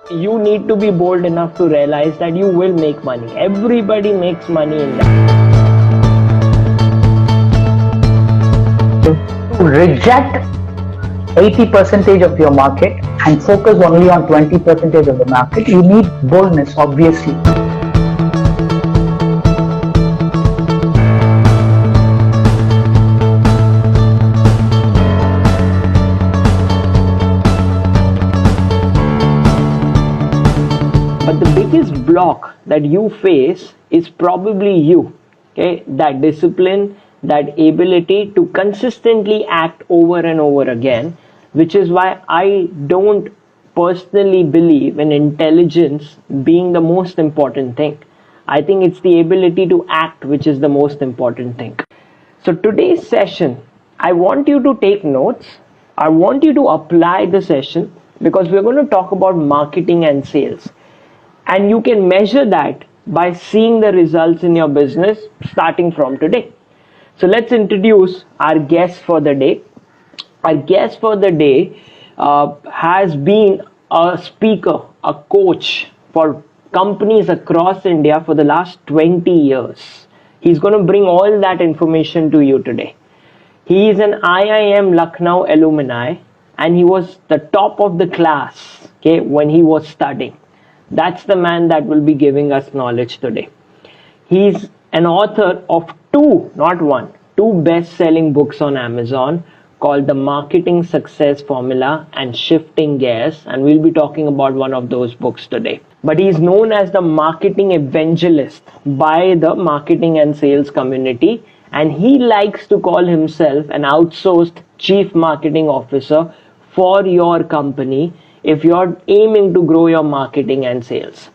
you need to be bold enough to realize that you will make money. Everybody makes money in that. To reject 80% of your market and focus only on 20% of the market, you need boldness, obviously. But the biggest block that you face is probably you. Okay, that discipline, that ability to consistently act over and over again, which is why I don't personally believe in intelligence being the most important thing. I think it's the ability to act which is the most important thing. So today's session, I want you to take notes. I want you to apply the session because we're going to talk about marketing and sales. And you can measure that by seeing the results in your business starting from today. So let's introduce our guest for the day. Our guest for the day has been a speaker, a coach for companies across India for the last 20 years. He's going to bring all that information to you today. He is an IIM Lucknow alumni and he was the top of the class, okay, when he was studying. That's the man that will be giving us knowledge today. He's an author of two, not one, two best-selling books on Amazon called The Marketing Success Formula and Shifting Gears, and we'll be talking about one of those books today. But he's known as the marketing evangelist by the marketing and sales community, and he likes to call himself an outsourced chief marketing officer for your company if you're aiming to grow your marketing and sales.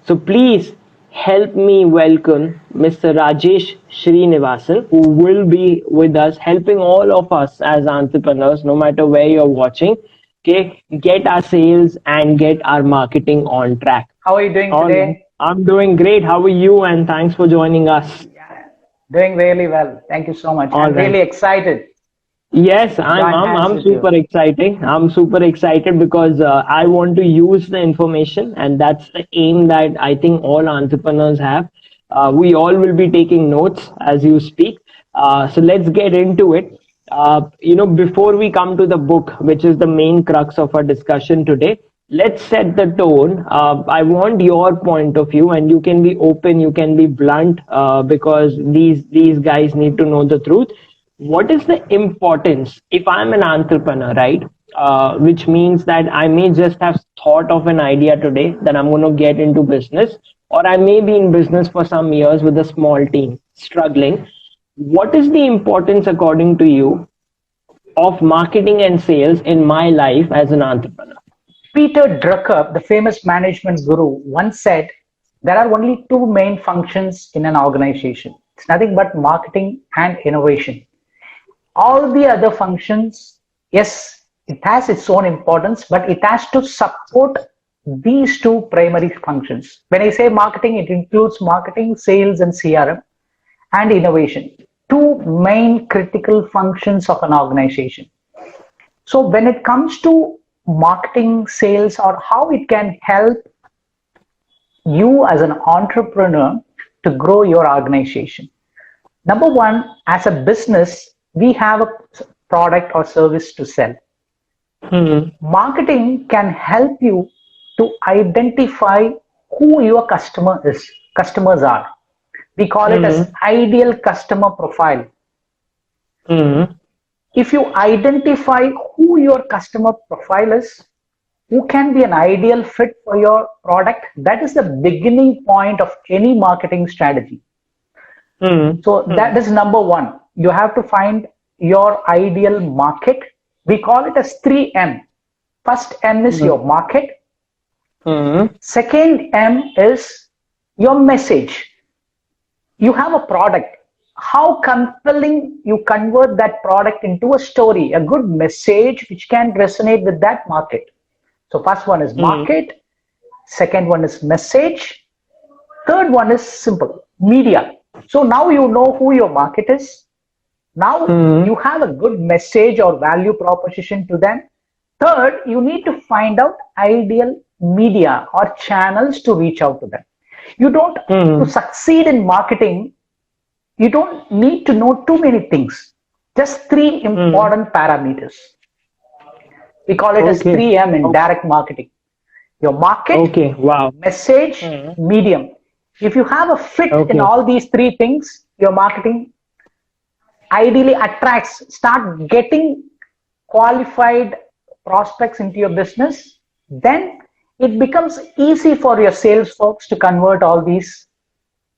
So please help me welcome Mr. Rajesh Srinivasan, who will be with us helping all of us as entrepreneurs, no matter where you're watching, okay, get our sales and get our marketing on track. How are you doing today? I'm doing great. How are you? And thanks for joining us. Yeah, doing really well. Thank you so much. I'm really excited. Yes, I'm super excited. I'm super excited because I want to use the information, and that's the aim that I think all entrepreneurs have. We all will be taking notes as you speak. So let's get into it. Before we come to the book, which is the main crux of our discussion today, let's set the tone. I want your point of view, and you can be open, you can be blunt, because these guys need to know the truth. What is the importance if I'm an entrepreneur, right? Which means that I may just have thought of an idea today that I'm going to get into business, or I may be in business for some years with a small team struggling. What is the importance, according to you, of marketing and sales in my life as an entrepreneur? Peter Drucker, the famous management guru, once said, there are only two main functions in an organization. It's nothing but marketing and innovation. All the other functions, yes, it has its own importance, but it has to support these two primary functions. When I say marketing, it includes marketing, sales, and CRM, and innovation. Two main critical functions of an organization. So when it comes to marketing, sales, or how it can help you as an entrepreneur to grow your organization. Number one, as a business, we have a product or service to sell. Marketing can help you to identify who your customers are. We call it as ideal customer profile. If you identify who your customer profile is, who can be an ideal fit for your product, that is the beginning point of any marketing strategy. So that is number one. You have to find your ideal market. We call it as 3M. First M is your market. Second M is your message. You have a product. How compelling you convert that product into a story, a good message which can resonate with that market. So first one is market. Second one is message. Third one is simple, media. So now you know who your market is. Now you have a good message or value proposition to them. Third, you need to find out ideal media or channels to reach out to them. You don't, to succeed in marketing, you don't need to know too many things. Just three important parameters. We call it as Okay. 3M in direct marketing. Your market, Okay. Wow. message, medium. If you have a fit in Okay. all these three things, your marketing ideally attracts, start getting qualified prospects into your business, then it becomes easy for your sales folks to convert all these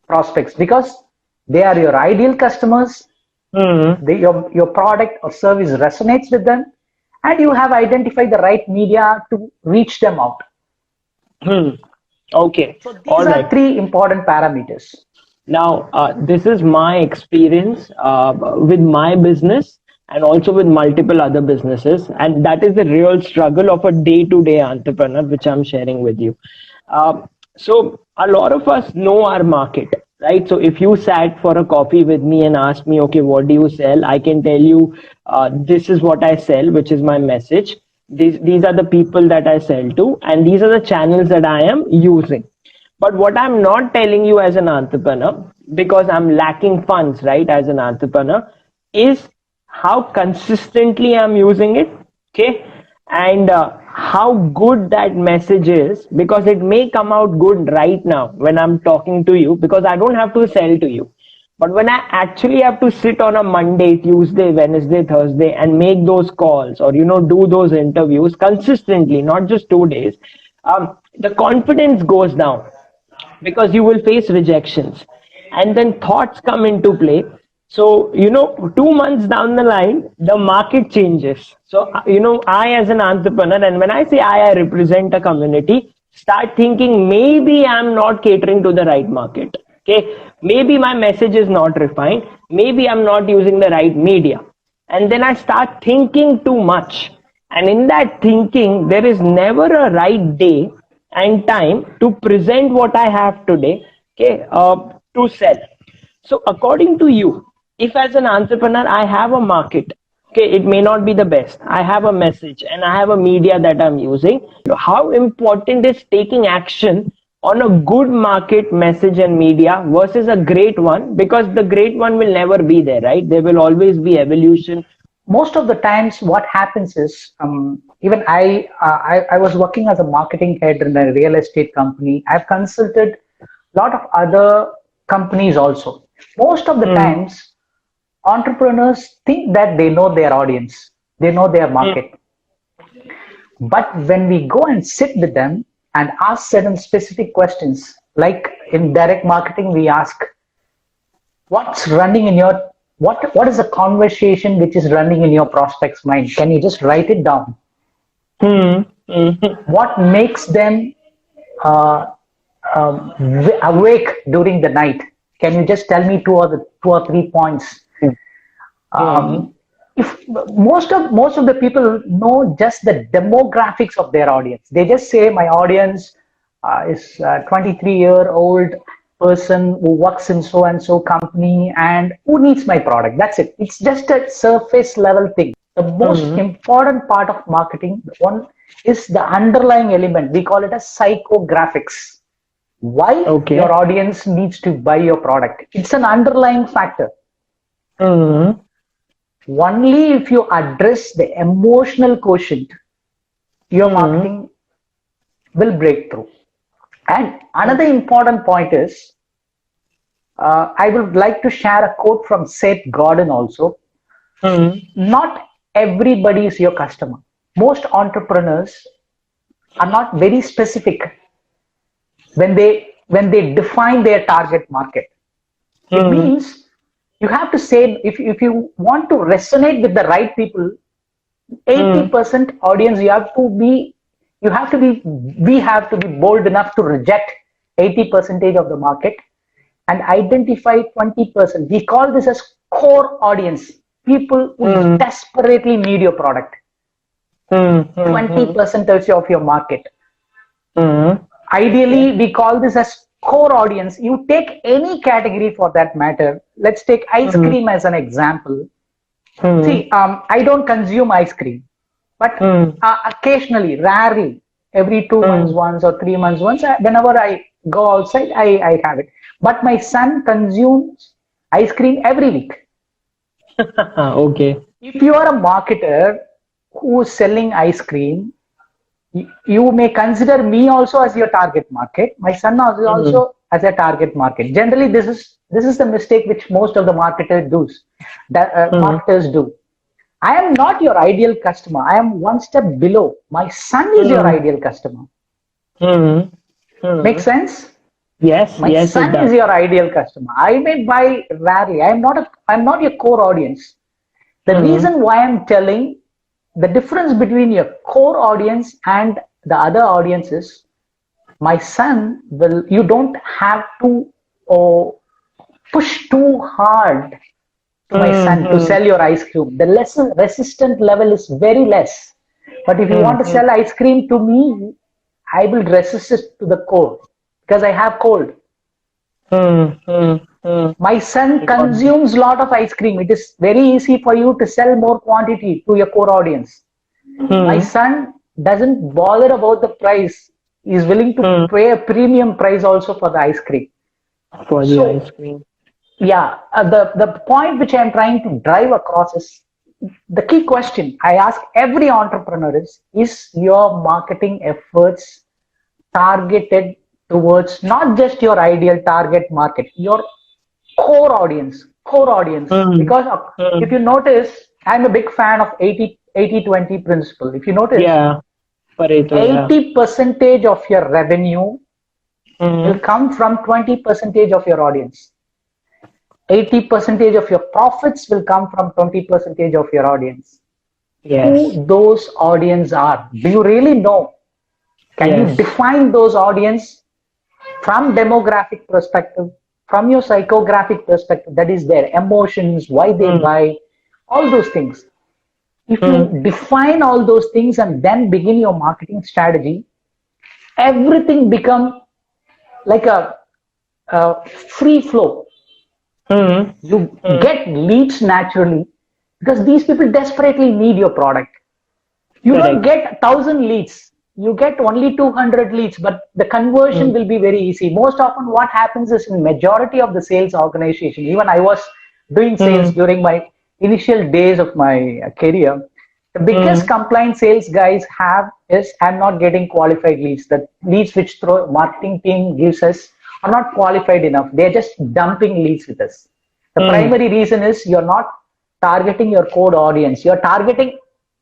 prospects because they are your ideal customers. Your product or service resonates with them, and you have identified the right media to reach them out. Hmm. Okay. So these All are right. three important parameters. Now, this is my experience with my business and also with multiple other businesses. And that is the real struggle of a day to day entrepreneur, which I'm sharing with you. So, a lot of us know our market, right? So, if you sat for a coffee with me and asked me, okay, what do you sell? I can tell you this is what I sell, which is my message. These are the people that I sell to, and these are the channels that I am using. But what I'm not telling you as an entrepreneur, because I'm lacking funds, right, as an entrepreneur, is how consistently I'm using it, okay, and how good that message is, because it may come out good right now when I'm talking to you, because I don't have to sell to you. But when I actually have to sit on a Monday, Tuesday, Wednesday, Thursday and make those calls or, do those interviews consistently, not just 2 days, the confidence goes down because you will face rejections and then thoughts come into play. So 2 months down the line the market changes. So I as an entrepreneur, and when I say I represent a community, start thinking maybe I'm not catering to the right market. Okay, maybe my message is not refined, maybe I'm not using the right media, and then I start thinking too much. And in that thinking, there is never a right day and time to present what I have today, okay, to sell. So, according to you, if as an entrepreneur I have a market, okay, it may not be the best, I have a message and I have a media that I'm using, how important is taking action on a good market, message, and media versus a great one? Because the great one will never be there, right? There will always be evolution. Most of the times what happens is, even I was working as a marketing head in a real estate company. I've consulted a lot of other companies also. Most of the times entrepreneurs think that they know their audience, they know their market. But when we go and sit with them and ask certain specific questions, like in direct marketing, we ask, what's running in your, what is the conversation which is running in your prospect's mind? Can you just write it down? What makes them uh, awake during the night? Can you just tell me two or three points? If most of the people know just the demographics of their audience, they just say my audience is a 23-year-old person who works in so and so company and who needs my product. That's it. It's just a surface level thing. The most important part of marketing, one, is the underlying element. We call it as psychographics. Why your audience needs to buy your product. It's an underlying factor. Only if you address the emotional quotient, your marketing will break through. And another important point is, I would like to share a quote from Seth Godin also. Not everybody is your customer. Most entrepreneurs are not very specific when they define their target market. It means you have to say, if you want to resonate with the right people, 80% audience, we have to be bold enough to reject 80% of the market and identify 20%. We call this as core audience, people who desperately need your product. 20% of your market. Ideally, we call this as core audience. You take any category for that matter. Let's take ice cream as an example. See, I don't consume ice cream, but occasionally, rarely, every 2 months Mm. once or 3 months once. Whenever I go outside, I have it. But my son consumes ice cream every week. Okay. If you are a marketer who is selling ice cream, you may consider me also as your target market. My son is Mm. also as a target market. Generally, this is the mistake which most of the Mm. marketers do. I am not your ideal customer. I am one step below. My son is your Mm. ideal customer. Mm. Make Mm. sense? Yes, My yes, it son is does. your ideal customer. I may buy rarely. I'm not your core audience. The Mm. reason why I'm telling the difference between your core audience and the other audiences, my son will, you don't have to oh, push too hard to my son to Mm. sell your ice cream. The resistant level is very less. But if you want to Mm. sell ice cream to me, I will resist it to the core because I have cold. Mm. Mm. Mm. My son Got it. consumes a lot of ice cream. It is very easy for you to sell more quantity to your core audience. My Mm. son doesn't bother about the price. He's willing to Mm. pay a premium price also for the ice cream. For the So ice cream. yeah, the point which I'm trying to drive across is the key question I ask every entrepreneur is your marketing efforts targeted towards not just your ideal target market, your core audience. Mm. Because if Mm. you notice, I'm a big fan of 80-20 principle. If you notice, Yeah. Pareto, yeah. 80 percentage of your revenue will Mm. come from 20 percentage of your audience. 80 percentage of your profits will come from 20 percentage of your audience. Yes. Who those audience are? Do you really know? Can you Yes. define those audience from demographic perspective, from your psychographic perspective, that is their emotions, why they Mm. buy, all those things. If Mm. you define all those things and then begin your marketing strategy, everything become like a free flow. Mm. You Mm. get leads naturally because these people desperately need your product. You don't Correct. get 1,000 leads. You get only 200 leads, but the conversion Mm. will be very easy. Most often what happens is in majority of the sales organization, even I was doing sales Mm. during my initial days of my career, the biggest Mm. complaint sales guys have is I'm not getting qualified leads. The leads which through marketing team gives us are not qualified enough. They're just dumping leads with us. The Mm. primary reason is you're not targeting your core audience. You're targeting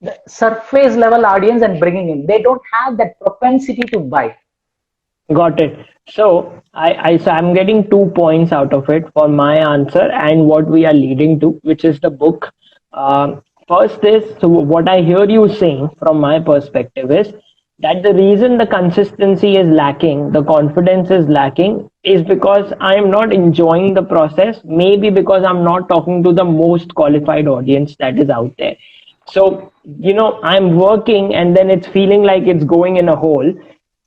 the surface level audience and bringing in. They don't have that propensity to buy. Got it. So I'm getting 2 points out of it for my answer and what we are leading to, which is the book. First is, so what I hear you saying from my perspective is that the reason the consistency is lacking, the confidence is lacking, is because I am not enjoying the process. Maybe because I'm not talking to the most qualified audience that is out there. So, I'm working and then it's feeling like it's going in a hole.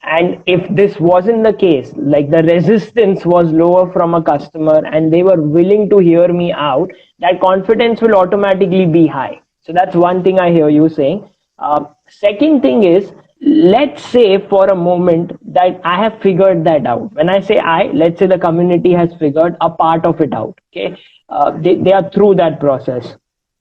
And if this wasn't the case, like the resistance was lower from a customer and they were willing to hear me out, that confidence will automatically be high. So that's one thing I hear you saying. Second thing is, let's say for a moment that I have figured that out. When I say let's say the community has figured a part of it out. Okay, they are through that process.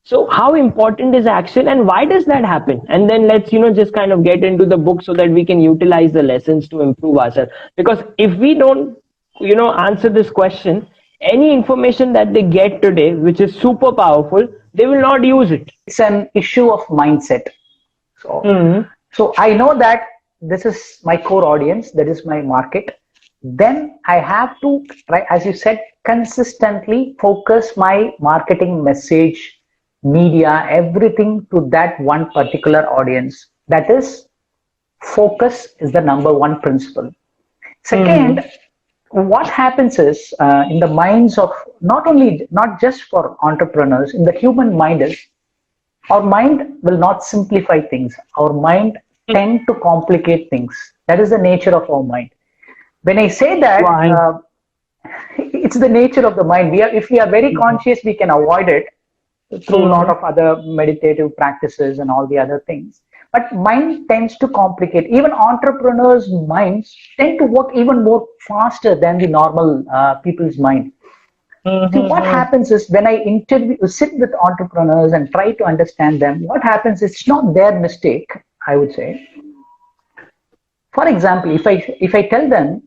So how important is action and why does that happen? And then let's, just kind of get into the book so that we can utilize the lessons to improve ourselves. Because if we don't, answer this question, any information that they get today, which is super powerful, they will not use it. It's an issue of mindset. So, Mm-hmm. so I know that this is my core audience, that is my market. Then I have to, right, as you said, consistently focus my marketing message, media, everything to that one particular audience. That is, focus is the number one principle. Mm-hmm. Second, what happens is in the minds of not just for entrepreneurs, in the human mind is our mind will not simplify things. Our mind tend to complicate things. That is the nature of our mind. When I say that, Why? it's the nature of the mind. If we are very conscious, we can avoid it through a lot Mm-hmm. of other meditative practices and all the other things. but mind tends to complicate. Even entrepreneurs' minds tend to work even more faster than the normal people's mind. See, what Mm-hmm. happens is when I sit with entrepreneurs and try to understand them, what happens is it's not their mistake, I would say. For example, if I tell them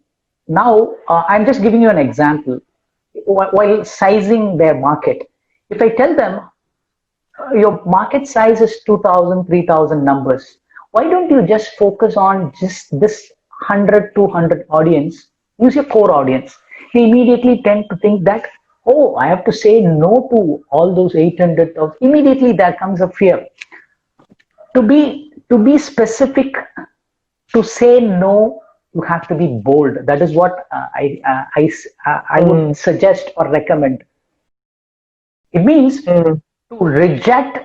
now, I'm just giving you an example while sizing their market. If I tell them your market size is 2,000, 3,000 numbers, why don't you just focus on just this 100, 200 audience? Use your core audience. They immediately tend to think that, oh, I have to say no to all those 800 of. Immediately there comes a fear. To be specific, to say no, you have to be bold. That is what I would Mm-hmm. suggest or recommend. It means to reject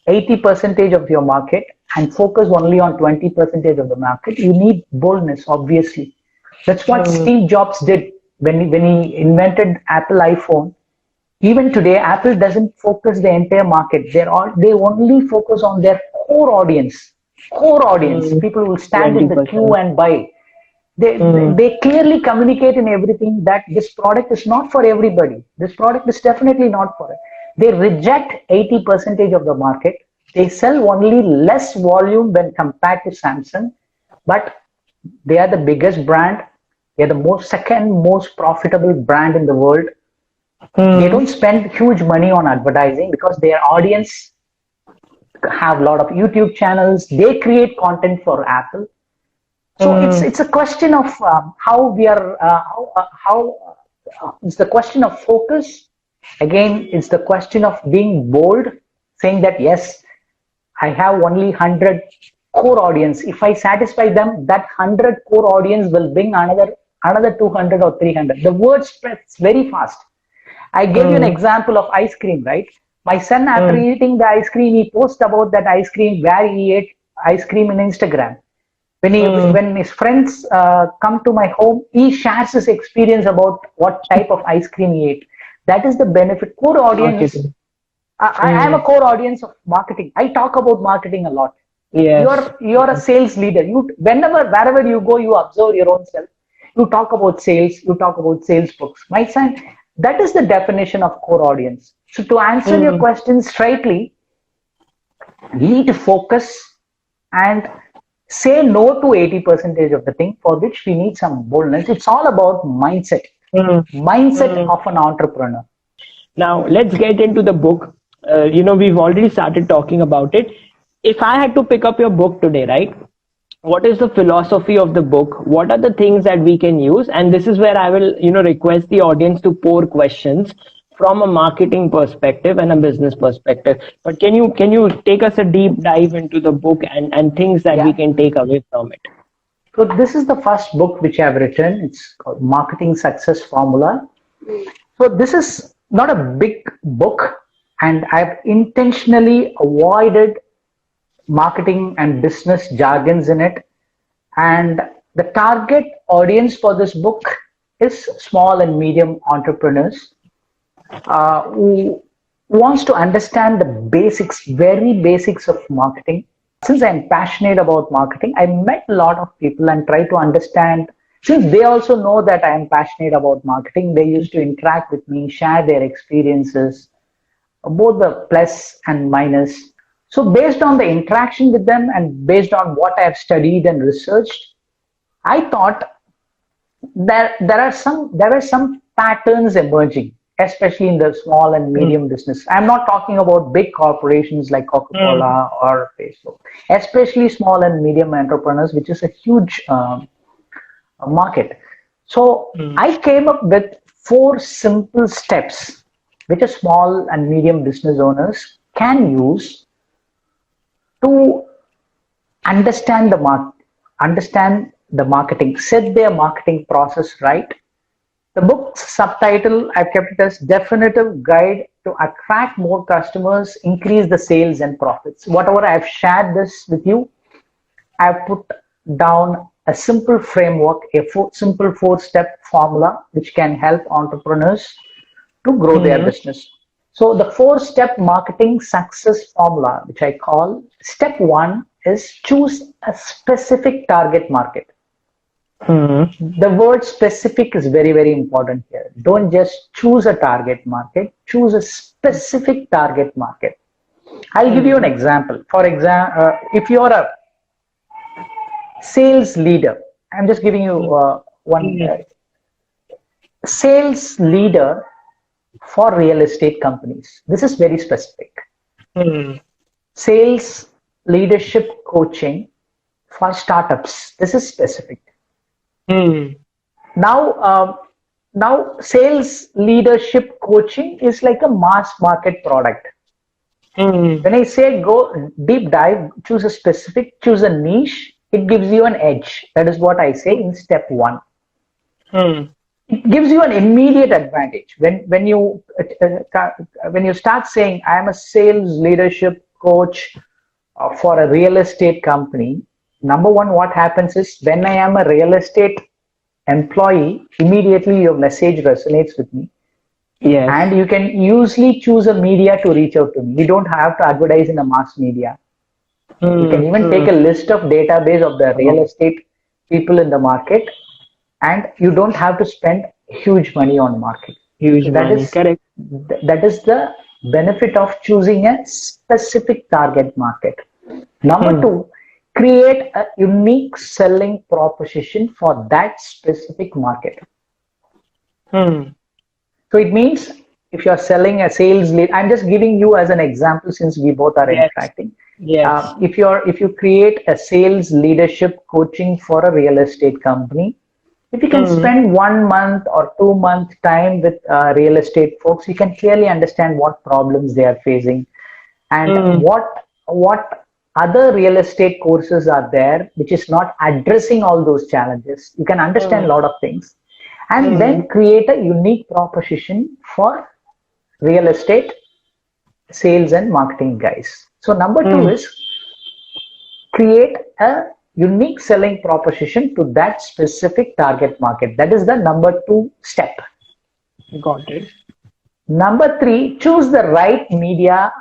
80 percentage of your market and focus only on 20 percentage of the market. You need boldness, obviously. That's what Mm-hmm. Steve Jobs did when he invented Apple iPhone. Even today, Apple doesn't focus the entire market. They only focus on their core audience. Core audience. Mm-hmm. People will stand in the queue 20%. and buy. Mm-hmm. They clearly communicate in everything that this product is not for everybody. This product is definitely not for it. They reject 80 percentage of the market. They sell only less volume when compared to Samsung, but they are the biggest brand. They are the second most profitable brand in the world. They don't spend huge money on advertising because their audience have a lot of YouTube channels. They create content for Apple. So Mm-hmm. it's a question of how we are how it's the question of focus. Again, it's the question of being bold, saying that yes, I have only 100 core audience. If I satisfy them, that 100 core audience will bring another 200 or 300. The word spreads very fast. I gave you an Mm-hmm. example of ice cream, right? My son, after Mm-hmm. eating the ice cream, he posts about that ice cream, where he ate ice cream in Instagram. When his friends come to my home, he shares his experience about what type of ice cream he ate. That is the benefit. Core audience. Marketing. I am a Mm. core audience of marketing. I talk about marketing a lot. Yes. You're a sales leader. You wherever you go, you observe your own self. You talk about sales. You talk about sales books. My son, that is the definition of core audience. So to answer your Mm. question straightly, we need to focus and say no to 80 percentage of the thing, for which we need some boldness. It's all about mindset. Mm. Mindset Mm. of an entrepreneur. Now, let's get into the book. We've already started talking about it. If I had to pick up your book today, right? What is the philosophy of the book? What are the things that we can use? And this is where I will, request the audience to pour questions from a marketing perspective and a business perspective. But can you take us a deep dive into the book and things that we Yeah. can take away from it? So this is the first book which I've written. It's called Marketing Success Formula. So this is not a big book, and I've intentionally avoided marketing and business jargons in it. And the target audience for this book is small and medium entrepreneurs who wants to understand the basics, very basics of marketing. Since I'm passionate about marketing, I met a lot of people and try to understand. Since they also know that I am passionate about marketing, they used to interact with me, share their experiences, both the plus and minus. So based on the interaction with them and based on what I have studied and researched, I thought there are some patterns emerging, especially in the small and Mm. medium business. I'm not talking about big corporations like Mm. Coca-Cola or Facebook, especially small and medium entrepreneurs, which is a huge market. So Mm. I came up with 4 simple steps which a small and medium business owners can use to understand the marketing, set their marketing process right. The book's subtitle, I've kept it as Definitive Guide to Attract More Customers, Increase the Sales and Profits. Whatever I've shared this with you, I've put down a simple framework, simple 4-step formula which can help entrepreneurs to grow their Mm. business. So the 4-step marketing success formula, which I call, step 1 is choose a specific target market. Mm-hmm. The word specific is very, very important here. Don't just choose a target market, choose a specific target market. I'll give you an example. For example, if you're a sales leader, I'm just giving you one sales leader for real estate companies. This is very specific. Mm-hmm. Sales leadership coaching for startups. This is specific. Mm-hmm. Now sales leadership coaching is like a mass market product. Mm-hmm. When I say go deep dive, choose a specific, choose a niche, it gives you an edge. That is what I say in step one. Mm-hmm. It gives you an immediate advantage. When you start saying I am a sales leadership coach for a real estate company, number one, what happens is when I am a real estate employee, immediately your message resonates with me. Yes. And you can usually choose a media to reach out to me. You don't have to advertise in a mass media. You can even take a list of database of the real estate people in the market, and you don't have to spend huge money on marketing. Huge So money. Correct. that is the benefit of choosing a specific target market. Number two, create a unique selling proposition for that specific market. So it means if you're selling a sales lead, I'm just giving you as an example since we both are interacting. Yes. If you create a sales leadership coaching for a real estate company, if you can spend 1 month or 2 month time with real estate folks, you can clearly understand what problems they are facing and what other real estate courses are there which is not addressing all those challenges. You can understand a lot of things and then create a unique proposition for real estate sales and marketing guys. So number two is create a unique selling proposition to that specific target market. That is the number two step. Got it. Number three, choose the right media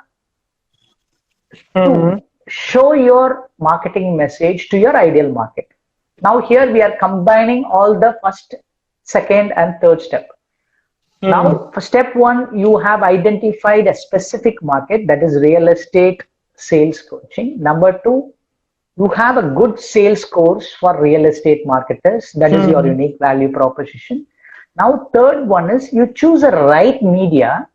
to show your marketing message to your ideal market. Now here we are combining all the first, second and third step. Now for step one, you have identified a specific market, that is real estate sales coaching. Number two, you have a good sales course for real estate marketers. That is your unique value proposition. Now, third one is you choose a right media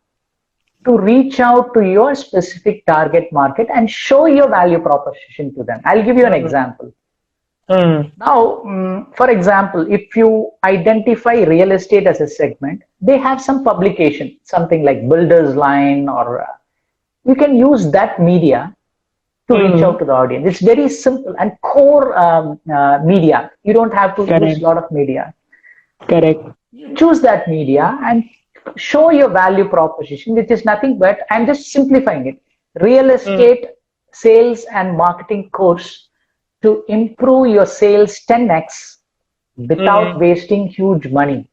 to reach out to your specific target market and show your value proposition to them. I'll give you an example. Now, for example, if you identify real estate as a segment, they have some publication, something like Builder's Line, or you can use that media to reach out to the audience. It's very simple and core media. You don't have to use a lot of media. Correct. You choose that media and show your value proposition, which is nothing but, I'm just simplifying it, real estate sales and marketing course to improve your sales 10x without wasting huge money.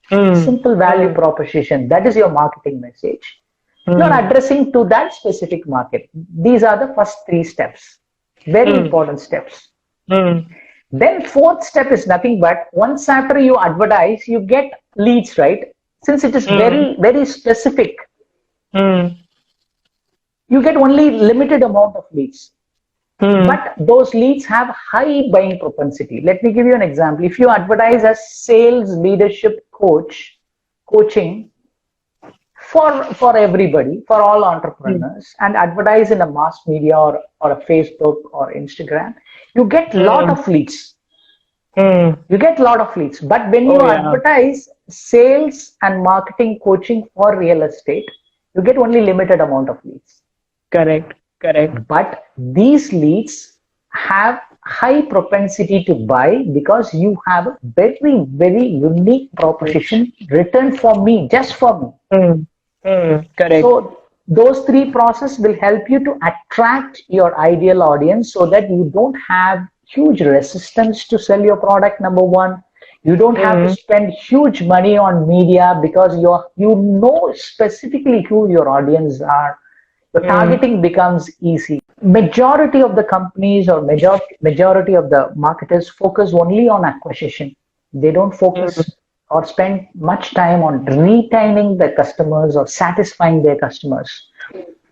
Simple value proposition. That is your marketing message. You're addressing to that specific market. These are the first three steps. Very important steps. Then fourth step is nothing but once after you advertise, you get leads, right? Since it is very, very specific, you get only limited amount of leads. But those leads have high buying propensity. Let me give you an example. If you advertise as sales leadership coaching for everybody, for all entrepreneurs, and advertise in a mass media or a Facebook or Instagram, you get a lot of leads. You get a lot of leads. But when you advertise sales and marketing coaching for real estate, you get only limited amount of leads. Correct. But these leads have high propensity to buy because you have a very, very unique proposition written for me, just for me. Correct. So those three processes will help you to attract your ideal audience so that you don't have huge resistance to sell your product. Number one, you don't have to spend huge money on media because you know specifically who your audience are. The targeting becomes easy. Majority of the companies or majority of the marketers focus only on acquisition. They don't Mm, focus or spend much time on retaining the customers or satisfying their customers.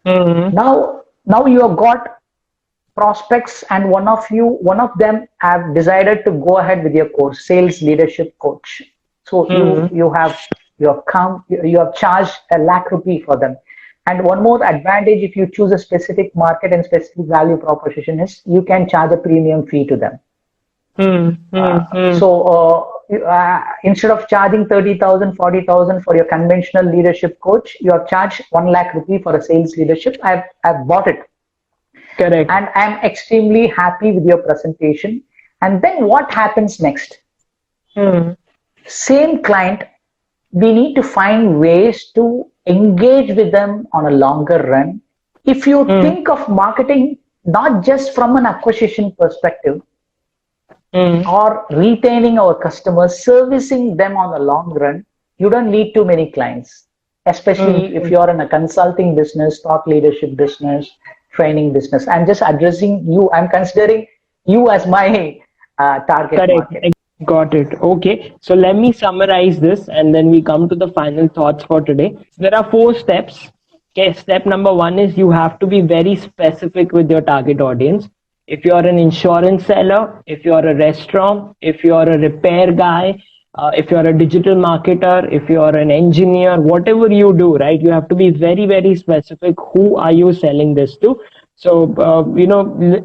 mm, Now you have got prospects, and one of them have decided to go ahead with your course, sales leadership coach. So mm. you have come, you have charged a lakh rupee for them. And one more advantage, if you choose a specific market and specific value proposition, is you can charge a premium fee to them. Hmm, hmm, hmm. Instead of charging 30,000, 40,000 for your conventional leadership coach, you have charged 1 lakh rupee for a sales leadership. I've bought it, Correct. and I'm extremely happy with your presentation. And then what happens next? Hmm, Same client, we need to find ways to engage with them on a longer run. If you hmm, think of marketing not just from an acquisition perspective hmm. or retaining our customers, servicing them on the long run, you don't need too many clients, Hmm, especially if hmm. you're in a consulting business, thought leadership business, training business. I'm just addressing you. I'm considering you as my target Correct. market. Got it. Okay. So let me summarize this and then we come to the final thoughts for today. There are four steps. Okay. Step number one is you have to be very specific with your target audience. If you're an insurance seller, if you're a restaurant, if you're a repair guy, if you're a digital marketer, if you're an engineer, whatever you do, right, you have to be very, very specific. Who are you selling this to? So,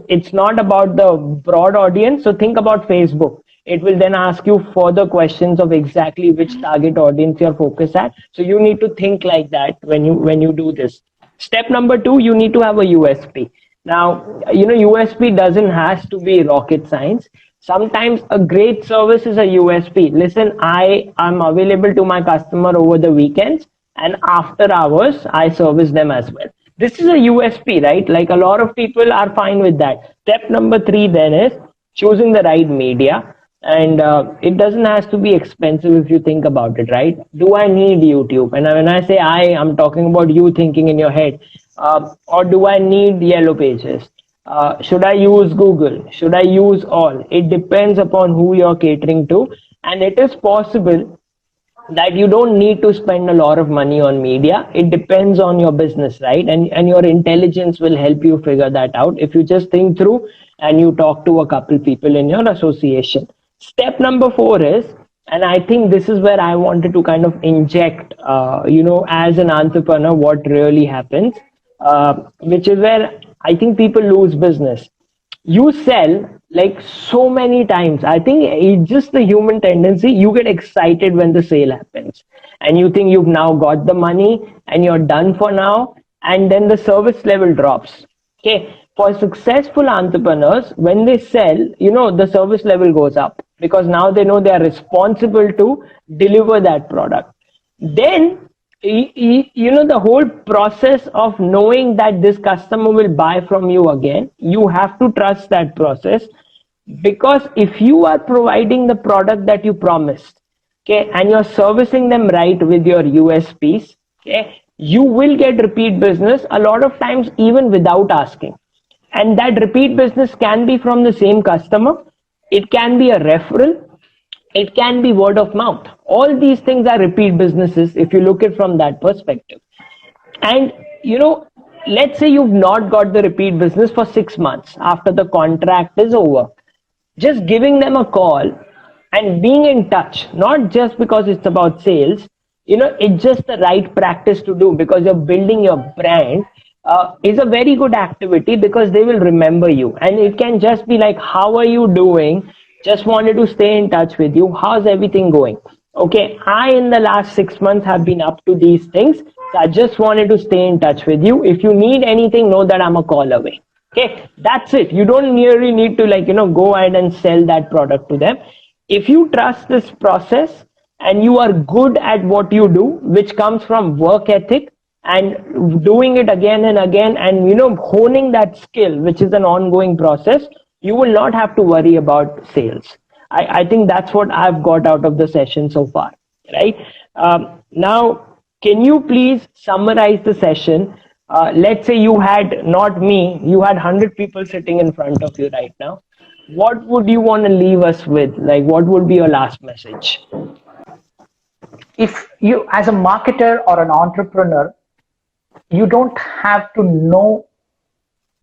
it's not about the broad audience. So think about Facebook. It will then ask you further questions of exactly which target audience you're focused at. So you need to think like that when you do this. Step number two, you need to have a USP. Now, USP doesn't has to be rocket science. Sometimes a great service is a USP. Listen, I am available to my customer over the weekends and after hours, I service them as well. This is a USP, right? Like a lot of people are fine with that. Step number three then is choosing the right media. And it doesn't have to be expensive if you think about it, right? Do I need YouTube? And when I say I'm talking about you thinking in your head. Or do I need Yellow Pages? Should I use Google? Should I use all? It depends upon who you're catering to. And it is possible that you don't need to spend a lot of money on media. It depends on your business, right? And your intelligence will help you figure that out if you just think through and you talk to a couple people in your association. Step number four is, and I think this is where I wanted to kind of inject, as an entrepreneur, what really happens, which is where I think people lose business. You sell like so many times. I think it's just the human tendency. You get excited when the sale happens and you think you've now got the money and you're done for now, and then the service level drops. Okay, for successful entrepreneurs, when they sell, the service level goes up because now they know they are responsible to deliver that product. Then the whole process of knowing that this customer will buy from you again, you have to trust that process, because if you are providing the product that you promised, okay, and you're servicing them right with your USPs, okay, you will get repeat business a lot of times even without asking. And that repeat business can be from the same customer, it can be a referral, it can be word of mouth. All these things are repeat businesses if you look at from that perspective. And let's say you've not got the repeat business for 6 months after the contract is over. Just giving them a call and being in touch, not just because it's about sales, it's just the right practice to do because you're building your brand, is a very good activity because they will remember you. And it can just be like, how are you doing? Just wanted to stay in touch with you. How's everything going? Okay, I in the last 6 months have been up to these things. So I just wanted to stay in touch with you. If you need anything, know that I'm a call away. Okay, that's it. You don't really need to go ahead and sell that product to them. If you trust this process and you are good at what you do, which comes from work ethic and doing it again and again, and honing that skill, which is an ongoing process, you will not have to worry about sales. I think that's what I've got out of the session so far, right? Now, can you please summarize the session let's say you had not me, you had 100 people sitting in front of you right now. What would you want to leave us with? Like, what would be your last message? If you, as a marketer or an entrepreneur, you don't have to know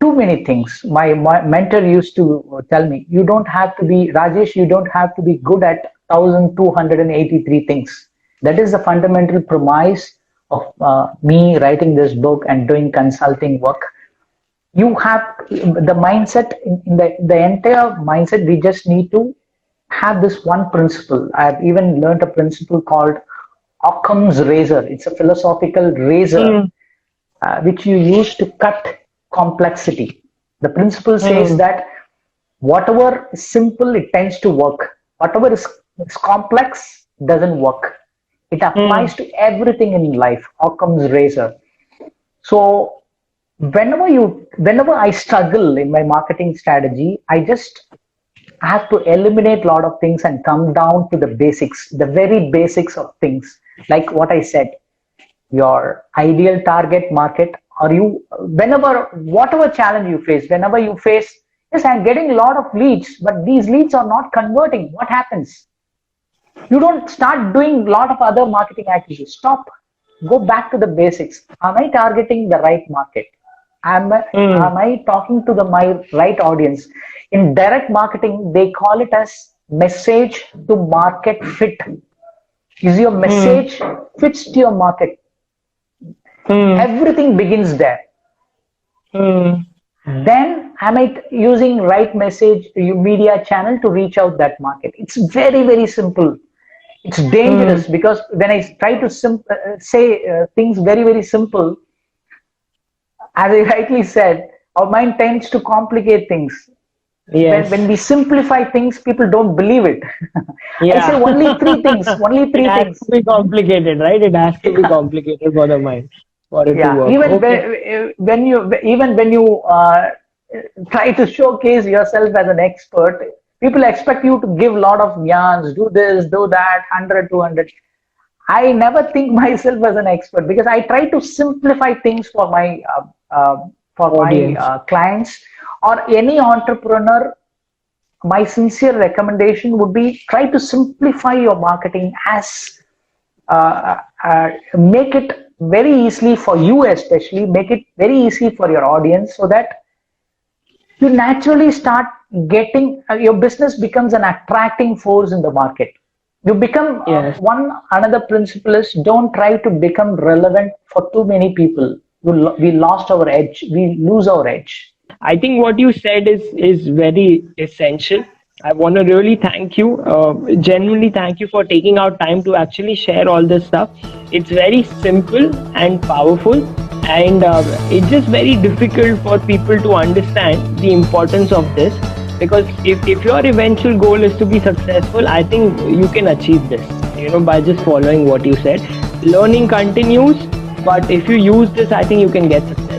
too many things. My mentor used to tell me, you don't have to be, Rajesh, you don't have to be good at 1283 things. That is the fundamental premise of me writing this book and doing consulting work. You have the mindset, in the entire mindset, we just need to have this one principle. I've even learned a principle called Occam's razor. It's a philosophical razor Mm, which you use to cut complexity. The principle says mm, that whatever is simple, it tends to work. Whatever is complex doesn't work. It applies mm, to everything in life. Occam's razor. So whenever I struggle in my marketing strategy, I have to eliminate a lot of things and come down to the basics, the very basics of things. Like what I said, your ideal target market, or you, whenever, whatever challenge you face, whenever you face, yes, I'm getting a lot of leads, but these leads are not converting. What happens? You don't start doing a lot of other marketing activities. Stop. Go back to the basics. Am I targeting the right market? Am mm, I talking to my right audience? In direct marketing, they call it as message to market fit. Is your mm, message fits to your market? mm, Everything begins there. mm, Then am I using right message media channel to reach out that market? It's very, very simple. It's mm. dangerous because when I try to say things very, very simple, as I rightly said, our mind tends to complicate things. When Yes. we simplify things, people don't believe it. I say Yeah. only three things, only It three has to things. be complicated, right? It has to be Yeah, complicated for the mind for it to yeah. work. Even Okay. when you try to showcase yourself as an expert, people expect you to give a lot of yarns, do this, do that, 100, 200. I never think myself as an expert because I try to simplify things for my Audience. clients or any entrepreneur. My sincere recommendation would be try to simplify your marketing as make it very easily for you, especially make it very easy for your audience, so that you naturally start getting your business becomes an attracting force in the market. You become Yes. one another principle is don't try to become relevant for too many people. We lost our edge, we lose our edge. I think what you said is very essential. I want to really thank you, genuinely thank you for taking out time to actually share all this stuff. It's very simple and powerful, and it's just very difficult for people to understand the importance of this. Because if your eventual goal is to be successful, I think you can achieve this, by just following what you said. Learning continues, but if you use this, I think you can get success.